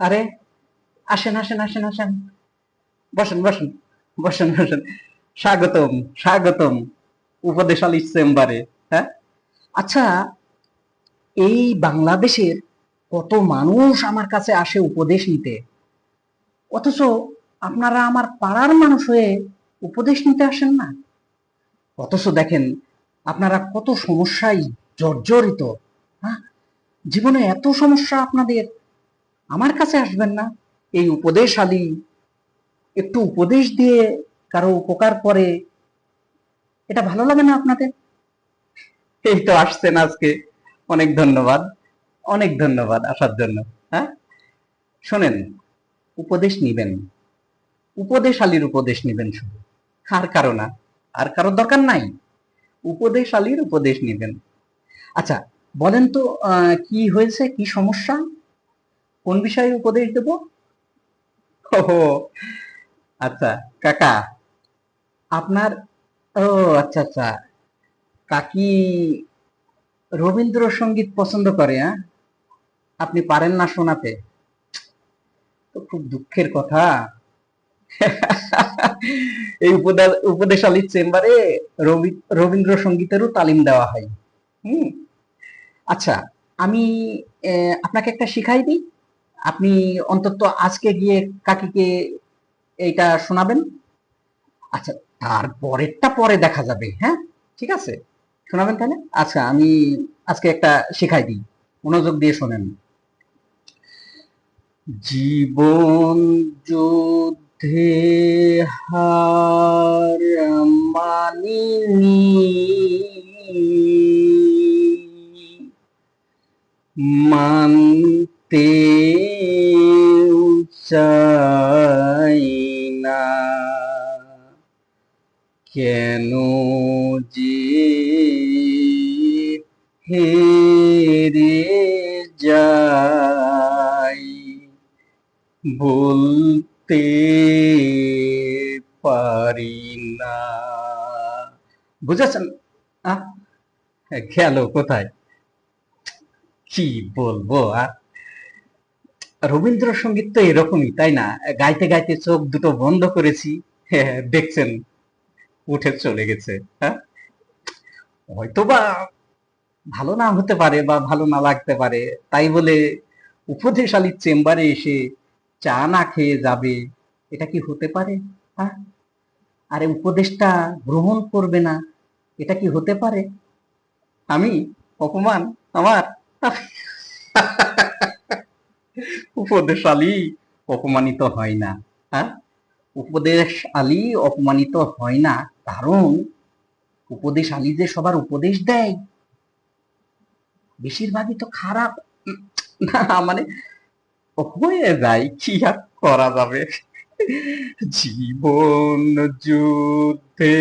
আরে, আসেন আসেন আসেন আসেন, বসেন বসেন, বসেন বসেন। স্বাগতম, স্বাগতম উপদেশালী চেম্বারে। হ্যাঁ, আচ্ছা, এই বাংলাদেশের কত মানুষ আমার কাছে আসে উপদেশ নিতে, অথচ আপনারা আমার পাড়ার মানুষ হয়ে উপদেশ নিতে আসেন না। অথচ দেখেন আপনারা কত সমস্যায় জর্জরিত। হ্যাঁ, জীবনে এত সমস্যা আপনাদের, আমার কাছে আসবেন না। এই উপদেশালী একটু উপদেশ দিয়ে কারো উপকার করে, এটা ভালো লাগে না আপনাদের? এই তো আসছেন আজকে, অনেক ধন্যবাদ, অনেক ধন্যবাদ আসার জন্য। হ্যাঁ, শোনেন, উপদেশ নিবেন, উপদেশালীর উপদেশ নিবেন শুধু, আর কারো না, আর কারো দরকার নাই। উপদেশালীর উপদেশ নিবেন। আচ্ছা, বলেন তো, কি হয়েছে, কি সমস্যা, কোন বিষয়ে উপদেশ দেব? ও আচ্ছা, কাকা, আপনার, ও আচ্ছা আচ্ছা, কাকি রবীন্দ্রসঙ্গীত পছন্দ করে, হ্যাঁ? আপনি পারেন না শোনাতে, তো খুব দুঃখের কথা। এই উপদেশালী চেম্বারে রবীন্দ্রসঙ্গীতেরও তালিম দেওয়া হয়। হুম, আচ্ছা, আমি আপনাকে একটা শিখাই দিই, আপনি অন্তত আজকে গিয়ে কাকিকে এইটা শোনাবেন। আচ্ছা, তারপরেরটা পরে দেখা যাবে, হ্যাঁ? ঠিক আছে, শোনাবেন তাহলে। আচ্ছা, আমি আজকে একটা শিখাই দিই, মনোযোগ দিয়ে শোনেন। জীবন যুদ্ধে হার মানিনি, মানতে চাই না, কেন যে হেরে যাই, বলতে পারি না। বুঝেছেন? আহ, গেল কোথায়, কি বলবো আর। রবীন্দ্রসঙ্গীত তো এরকমই, তাই না? গাইতে গাইতে চোখ দুটো বন্ধ করেছি, হ্যাঁ, দেখছেন উঠে চলে গেছে। হ্যাঁ, হয়তোবা ভালো না হতে পারে বা ভালো না লাগতে পারে, তাই বলে উপদেশালী চেম্বারে এসে চা না খেয়ে যাবে, এটা কি হতে পারে? হ্যাঁ, আরে উপদেশটা গ্রহণ করবে না, এটা কি হতে পারে? আমি অপমান আমার? উপদেশালী অপমানিত হয় না। হ্যাঁ, উপদেশ আলী অপমানিত হয় না, কারণ উপদেশ আলী যে সবার উপদেশ দেয়, বেশিরভাগই তো খারাপ। না মানে, হয়ে যায়, কি আর করা যাবে। জীবন যুদ্ধে